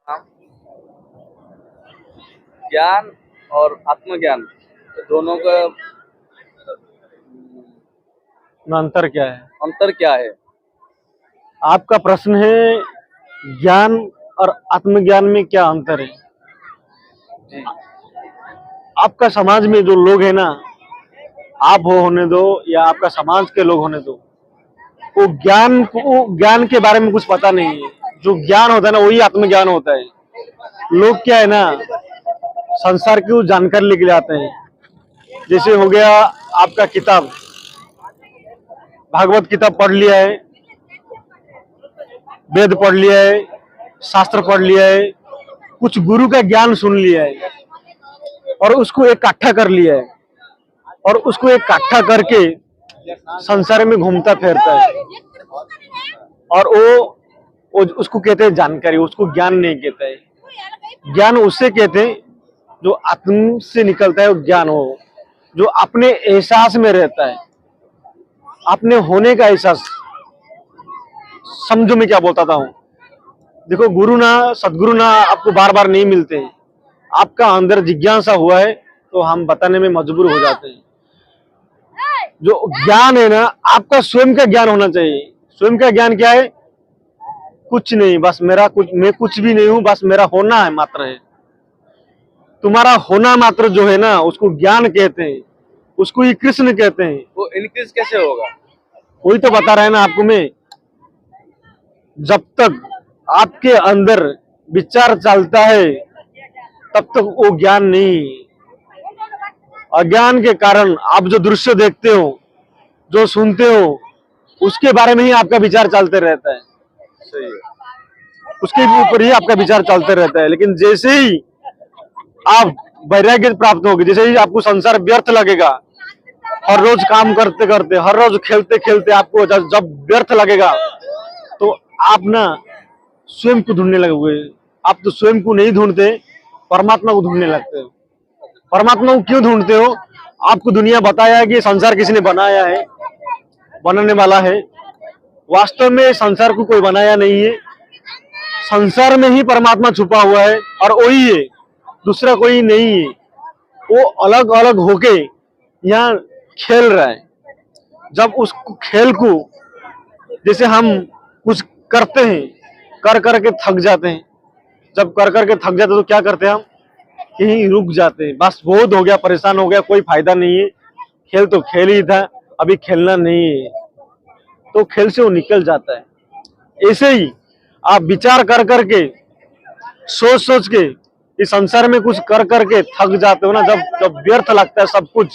हाँ, ज्ञान और आत्मज्ञान दोनों का में अंतर क्या है? अंतर क्या है? आपका प्रश्न है ज्ञान और आत्मज्ञान में क्या अंतर है। जी। आपका समाज में जो लोग हैं ना, आप हो होने दो या आपका समाज के लोग होने दो, वो ज्ञान के बारे में कुछ पता नहीं है। जो ज्ञान होता है ना, वही आत्मज्ञान होता है। लोग क्या है ना, संसार की जानकारी लेके जाते हैं। जैसे हो गया आपका किताब, भागवत किताब पढ़ लिया है, वेद पढ़ लिया है, शास्त्र पढ़ लिया है, कुछ गुरु का ज्ञान सुन लिया है और उसको इकट्ठा कर लिया है, और उसको इकट्ठा करके संसार में घूमता फिरता है। और वो उसको कहते हैं जानकारी, उसको ज्ञान नहीं कहता है। ज्ञान उससे कहते हैं जो आत्म से निकलता है, वो ज्ञान हो जो अपने एहसास में रहता है, अपने होने का एहसास। समझो मैं क्या बोलता हूँ। देखो, गुरु ना सदगुरु ना आपको बार बार नहीं मिलते हैं। आपका अंदर जिज्ञासा हुआ है तो हम बताने में मजबूर हो जाते हैं। जो ज्ञान है ना, आपका स्वयं का ज्ञान होना चाहिए। स्वयं का ज्ञान क्या है? कुछ नहीं, बस मैं कुछ भी नहीं हूं, बस मेरा होना है मात्र है। तुम्हारा होना मात्र जो है ना, उसको ज्ञान कहते हैं, उसको ही कृष्ण कहते हैं। वो इनक्रीज कैसे होगा? वही तो बता रहे हैं ना आपको मैं। जब तक आपके अंदर विचार चलता है तब तक वो ज्ञान नहीं। अज्ञान के कारण आप जो दृश्य देखते हो, जो सुनते हो, उसके बारे में ही आपका विचार चलते रहता है। सही है। उसके ऊपर ही आपका विचार चलते रहता है। लेकिन जैसे ही आप वैराग्य प्राप्त होगे, जैसे ही आपको संसार व्यर्थ लगेगा, हर रोज काम करते करते, हर रोज खेलते खेलते आपको जब व्यर्थ लगेगा, तो आप ना स्वयं को ढूंढने लगोगे। आप तो स्वयं को नहीं ढूंढते, परमात्मा को ढूंढने लगते हो। परमात्मा को क्यों ढूंढते हो? आपको दुनिया बताया है कि संसार किसी ने बनाया है, बनाने वाला है। वास्तव में संसार को कोई बनाया नहीं है। संसार में ही परमात्मा छुपा हुआ है और वही है, दूसरा कोई नहीं है। वो अलग अलग होके यहाँ खेल रहा है। जब उस खेल को, जैसे हम कुछ करते हैं, कर करके थक जाते हैं। जब कर करके थक जाते हैं तो क्या करते हैं हम? कहीं रुक जाते हैं। बस बहुत हो गया, परेशान हो गया, कोई फायदा नहीं है, खेल तो खेल ही था, अभी खेलना नहीं है, तो खेल से वो निकल जाता है। ऐसे ही आप विचार कर करके, सोच सोच के, इस संसार में कुछ कर करके थक जाते हो ना। जब जब व्यर्थ लगता है सब कुछ,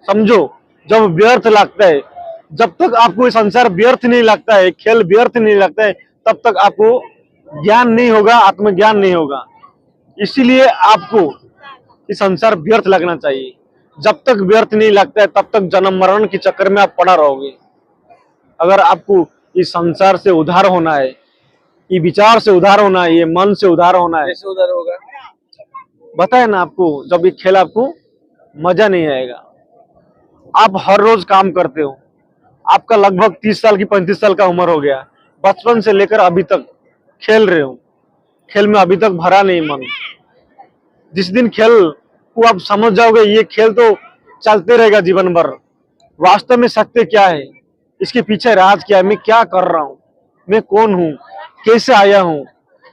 समझो, जब व्यर्थ लगता है, जब तक आपको ये संसार व्यर्थ नहीं लगता है, खेल व्यर्थ नहीं लगता है, तब तक आपको ज्ञान नहीं होगा, आत्मज्ञान नहीं होगा। इसीलिए आपको ये संसार व्यर्थ लगना चाहिए। जब तक व्यर्थ नहीं लगता है तब तक जन्म मरण के चक्कर में आप पड़ा रहोगे। अगर आपको इस संसार से उद्धार होना है, ये विचार से उद्धार होना है, ये मन से उद्धार होना है, कैसे उधर होगा? बताए ना आपको, जब ये खेल आपको मजा नहीं आएगा। आप हर रोज काम करते हो, आपका लगभग 30 साल की 35 साल का उम्र हो गया, बचपन से लेकर अभी तक खेल रहे हो, खेल में अभी तक भरा नहीं मन। जिस दिन खेल को आप समझ जाओगे ये खेल तो चलते रहेगा जीवन भर, वास्तव में सत्य क्या है, इसके पीछे राज क्या है, मैं क्या कर रहा हूँ, मैं कौन हूँ, कैसे आया हूँ,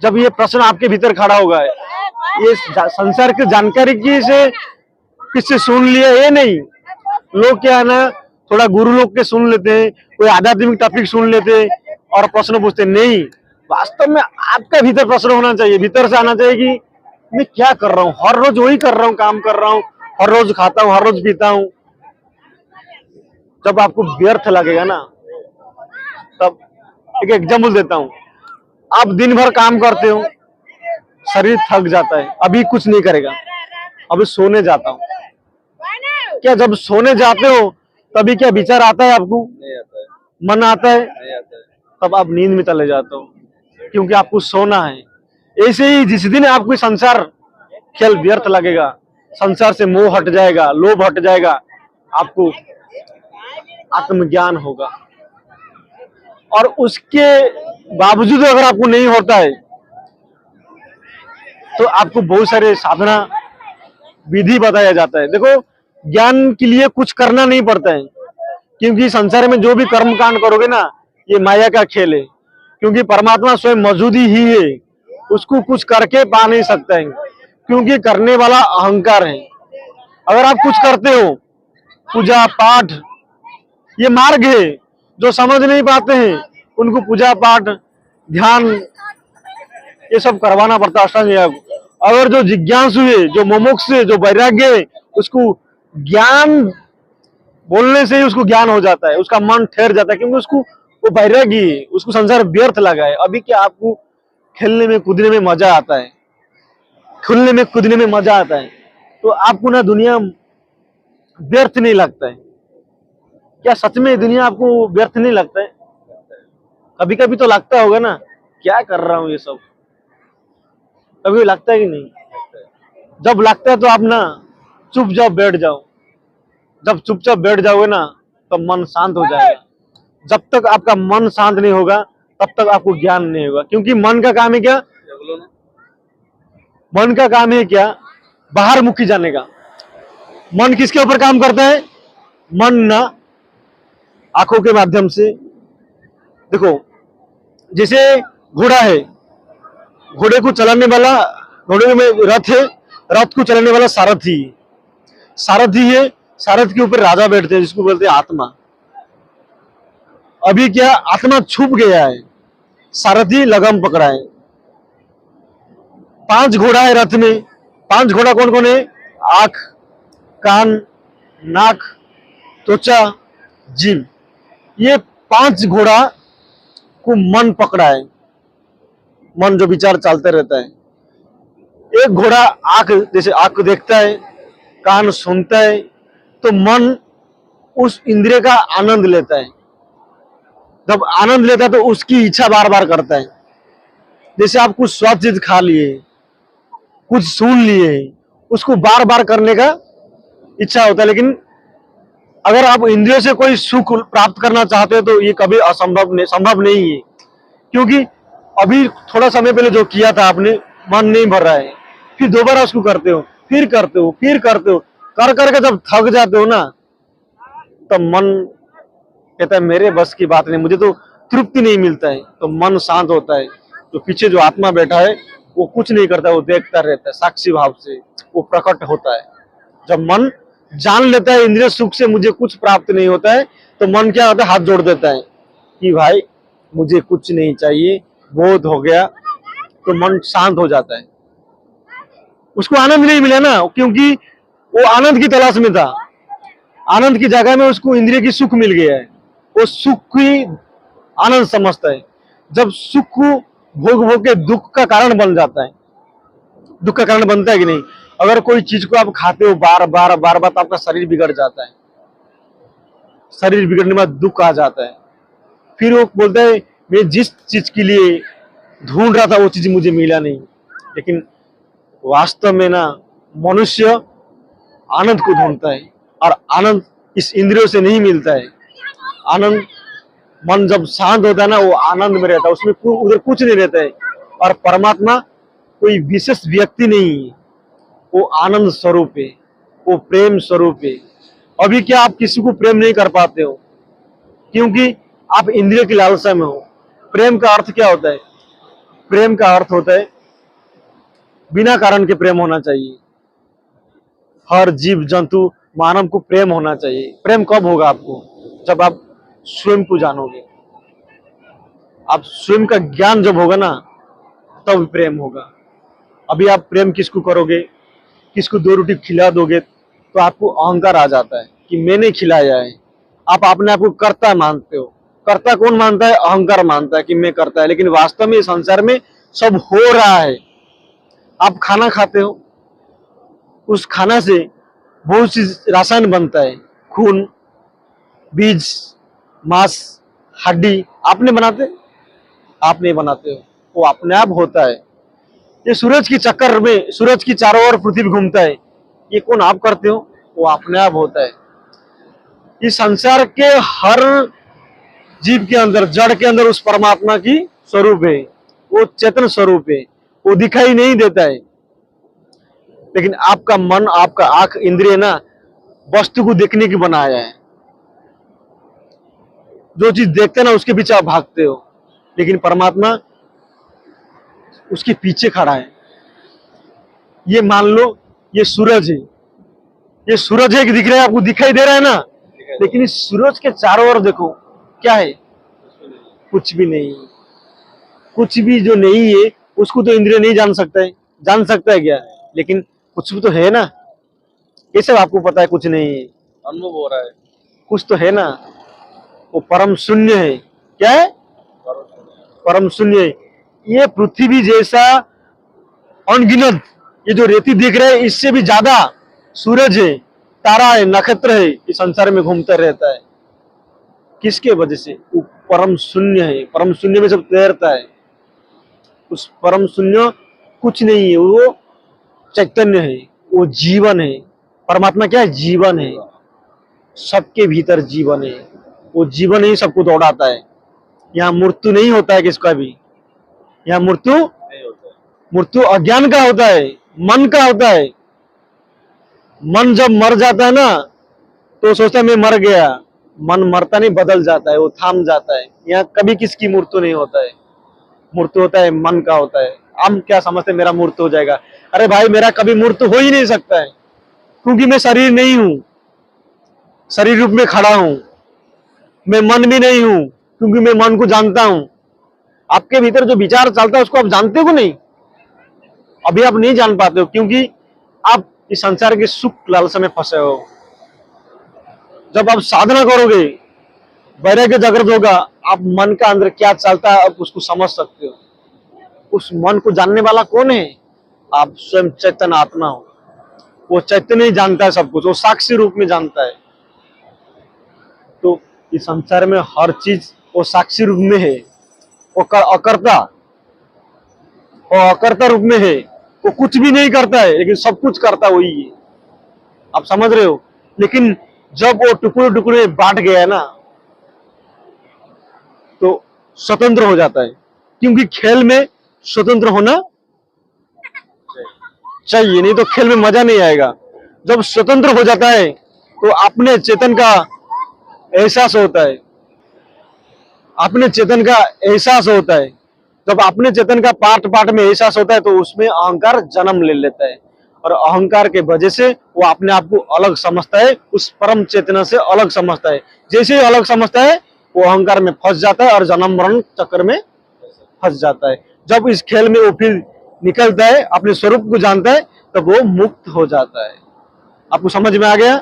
जब ये प्रश्न आपके भीतर खड़ा होगा, ये संसार की जानकारी की से किससे सुन लिया ये नहीं। लोग क्या है ना, थोड़ा गुरु लोग के सुन लेते हैं, कोई आध्यात्मिक टॉपिक सुन लेते हैं और प्रश्न पूछते नहीं। वास्तव में आपका भीतर प्रश्न होना चाहिए, भीतर से आना चाहिए कि मैं क्या कर रहा हूँ, हर रोज वही कर रहा हूँ, काम कर रहा हूँ, हर रोज खाता हूँ, हर रोज पीता हूँ। जब आपको व्यर्थ लगेगा ना, तब एक एग्जाम्पल देता हूँ। आप दिन भर काम करते हो, शरीर थक जाता है, अभी कुछ नहीं करेगा, अभी सोने जाता हूँ। क्या जब सोने जाते हो तभी क्या विचार आता है आपको? नहीं आता है। मन आता है? नहीं आता है। तब आप नींद में चले जाते हो, क्योंकि आपको सोना है। ऐसे ही जिस दिन आपको संसार खेल व्यर्थ लगेगा, संसार से मोह हट जाएगा, लोभ हट जाएगा, आपको आत्मज्ञान होगा। और उसके बावजूद अगर आपको नहीं होता है तो आपको बहुत सारे साधना विधि बताया जाता है। देखो, ज्ञान के लिए कुछ करना नहीं पड़ता है, क्योंकि संसार में जो भी कर्म कांड करोगे ना, ये माया का खेल है। क्योंकि परमात्मा स्वयं मौजूदी ही है, उसको कुछ करके पा नहीं सकता है, क्योंकि करने वाला अहंकार है। अगर आप कुछ करते हो, पूजा पाठ, ये मार्ग है। जो समझ नहीं पाते हैं उनको पूजा पाठ, ध्यान, ये सब करवाना पड़ता है अष्टांग योग। अगर जो जिज्ञासु है, जो मुमुक्ष है, जो वैराग्य है, उसको ज्ञान बोलने से ही उसको ज्ञान हो जाता है, उसका मन ठहर जाता है, क्योंकि उसको वो वैरागी है, उसको संसार व्यर्थ लगा है। अभी क्या आपको खेलने में कूदने में मजा आता है, खेलने में कूदने में मजा आता है, तो आपको ना दुनिया व्यर्थ नहीं लगता है। क्या सच में दुनिया आपको व्यर्थ नहीं लगता है? कभी कभी तो लगता होगा ना, क्या कर रहा हूं ये सब, कभी लगता है कि नहीं? जब लगता है तो आप ना चुपचाप बैठ जाओ। जब चुपचाप बैठ जाओगे ना, तो मन शांत हो जाएगा। जब तक आपका मन शांत नहीं होगा, तब तक आपको ज्ञान नहीं होगा। क्योंकि मन का काम है क्या? मन का काम है क्या? बाहर मुखी जाने का। मन किसके ऊपर काम करता है? मन ना आंखों के माध्यम से। देखो, जैसे घोड़ा है, घोड़े को चलाने वाला, घोड़े में रथ है, रथ को चलाने वाला सारथी, सारथी है, सारथ के ऊपर राजा बैठते हैं, जिसको बोलते हैं आत्मा। अभी क्या आत्मा छुप गया है, सारथी लगाम पकड़ा है। 5 घोड़ा है रथ में। 5 घोड़ा कौन कौन है? आंख, कान, नाक, त्वचा, जीभ। ये 5 घोड़ा को मन पकड़ा है। मन जो विचार चलते रहता है। एक घोड़ा आंख, जैसे आंख को देखता है, कान सुनता है, तो मन उस इंद्रिय का आनंद लेता है। जब आनंद लेता है तो उसकी इच्छा बार बार करता है। जैसे आप कुछ स्वाद चीज खा लिए, कुछ सुन लिए, उसको बार बार करने का इच्छा होता है। लेकिन अगर आप इंद्रियों से कोई सुख प्राप्त करना चाहते हो, तो ये कभी संभव नहीं है। क्योंकि अभी थोड़ा समय पहले जो किया था आपने, मन नहीं भर रहा है, फिर दोबारा उसको करते हो, फिर करते हो, फिर करते हो, कर करके जब थक जाते हो ना, तो मन कहता है मेरे बस की बात नहीं, मुझे तो तृप्ति नहीं मिलता है। तो मन शांत होता है। तो पीछे जो आत्मा बैठा है वो कुछ नहीं करता, वो देखता रहता है, साक्षी भाव से वो प्रकट होता है। जब मन जान लेता है इंद्रिय सुख से मुझे कुछ प्राप्त नहीं होता है, तो मन क्या होता है? हाथ जोड़ देता है कि भाई मुझे कुछ नहीं चाहिए, बोध हो गया। तो मन शांत हो जाता है। उसको आनंद नहीं मिला ना, क्योंकि वो आनंद की तलाश में था। आनंद की जगह में उसको इंद्रिय की सुख मिल गया है। वो सुख ही आनंद समझता है। जब सुख को भोग भोग के दुख का कारण बन जाता है, दुख का कारण बनता है कि नहीं? अगर कोई चीज को आप खाते हो बार बार बार बार, तो आपका शरीर बिगड़ जाता है। शरीर बिगड़ने के बाद दुख आ जाता है। फिर वो बोलता है मैं जिस चीज के लिए ढूंढ रहा था वो चीज मुझे मिला नहीं। लेकिन वास्तव में ना, मनुष्य आनंद को ढूंढता है, और आनंद इस इंद्रियों से नहीं मिलता है। आनंद, मन जब शांत होता है ना, वो आनंद में रहता है, उसमें उधर कुछ नहीं रहता है। और परमात्मा कोई विशेष व्यक्ति नहीं है, वो आनंद स्वरूप है, वो प्रेम स्वरूप है। अभी क्या आप किसी को प्रेम नहीं कर पाते हो? क्योंकि आप इंद्रिय की लालसा में हो। प्रेम का अर्थ क्या होता है? प्रेम का अर्थ होता है बिना कारण के प्रेम होना चाहिए। हर जीव जंतु मानव को प्रेम होना चाहिए। प्रेम कब होगा आपको? जब आप स्वयं को जानोगे। आप स्वयं का ज्ञान जब होगा ना, तब प्रेम होगा। अभी आप प्रेम किसको करोगे? किसको 2 रोटी खिला दोगे तो आपको अहंकार आ जाता है कि मैंने खिलाया है। आप अपने आप को कर्ता मानते हो। कर्ता कौन मानता है? अहंकार मानता है कि मैं करता है। लेकिन वास्तव में संसार में सब हो रहा है। आप खाना खाते हो, उस खाना से बहुत सी रासायन बनता है। खून, बीज, मांस, हड्डी आपने बनाते? आप नहीं बनाते हो, वो अपने आप होता है। ये सूरज की चक्कर में, सूरज की चारों ओर पृथ्वी घूमता है, ये कौन आप करते हो? वो अपने आप होता है। इस संसार के हर जीव के अंदर, जड़ के अंदर उस परमात्मा की स्वरूप है। वो चेतन स्वरूप है, वो दिखाई नहीं देता है। लेकिन आपका मन, आपका आंख, इंद्रिय ना वस्तु को देखने की बनाया है। जो चीज देखते हैं ना उसके पीछे आप भागते हो, लेकिन परमात्मा उसके पीछे खड़ा है। ये मान लो ये सूरज है, ये सूरज है कि दिख रहा है आपको, दिखाई दे रहा है ना, लेकिन इस सूरज के चारों ओर देखो क्या है, कुछ भी नहीं। कुछ भी जो नहीं है उसको तो इंद्रिय नहीं जान सकता है, जान सकता है क्या, लेकिन कुछ भी तो है ना। ये सब आपको पता है कुछ नहीं है, अनुभव हो रहा है। कुछ तो है ना, वो परम शून्य है। क्या है? परम शून्य है। ये पृथ्वी जैसा अनगिनत ये जो रेती देख रहे हैं इससे भी ज्यादा सूरज है, तारा है, नक्षत्र है, इस संसार में घूमता रहता है। किसके वजह से? वो परम शून्य है, परम शून्य में सब तैरता है। उस परम शून्य कुछ नहीं है, वो चैतन्य है, वो जीवन है। परमात्मा क्या है? जीवन है, सबके भीतर जीवन है। वो जीवन ही सबको दौड़ाता है। यहाँ मृत्यु नहीं होता है किसका भी, यहाँ मृत्यु नहीं होता है। मृत्यु अज्ञान का होता है, मन का होता है। मन जब मर जाता है ना तो सोचता है मैं मर गया। मन मरता नहीं, बदल जाता है, वो थाम जाता है। यहाँ कभी किसकी मृत्यु नहीं होता है। मृत्यु होता है मन का होता है। हम क्या समझते हैं मेरा मृत्यु हो जाएगा? अरे भाई मेरा कभी मृत्यु हो ही नहीं सकता है, क्योंकि मैं शरीर नहीं हूं, शरीर रूप में खड़ा हूं। मैं मन भी नहीं हूं, क्योंकि मैं मन को जानता हूं। आपके भीतर जो विचार चलता है उसको आप जानते हो नहीं? अभी आप नहीं जान पाते हो, क्योंकि आप इस संसार के सुख लालसा में फंसे हो। जब आप साधना करोगे, वैराग्य जागृत होगा, आप मन का अंदर क्या चलता है आप उसको समझ सकते हो। उस मन को जानने वाला कौन है? आप स्वयं चैतन्य आत्मा हो। वो चैतन्य ही जानता है सब कुछ, वो साक्षी रूप में जानता है। तो इस संसार में हर चीज वो साक्षी रूप में है। वो अकर्ता, वो अकर्ता रूप में है। वो कुछ भी नहीं करता है, लेकिन सब कुछ करता वही है। आप समझ रहे हो? लेकिन जब वो टुकड़े टुकड़े बांट गया है ना तो स्वतंत्र हो जाता है, क्योंकि खेल में स्वतंत्र होना चाहिए, नहीं तो खेल में मजा नहीं आएगा। जब स्वतंत्र हो जाता है तो अपने चेतन का एहसास होता है, अपने चेतन का एहसास होता है। जब अपने चेतन का पार्ट पार्ट में एहसास होता है तो उसमें अहंकार जन्म ले लेता है, और अहंकार के वजह से वो अपने आप को अलग समझता है, उस परम चेतना से अलग समझता है। जैसे ही अलग समझता है वो अहंकार में फंस जाता है और जन्म मरण चक्र में फंस जाता है। जब इस खेल में वो फिर निकलता है, अपने स्वरूप को जानता है, तब वो मुक्त हो जाता है। आपको समझ में आ गया?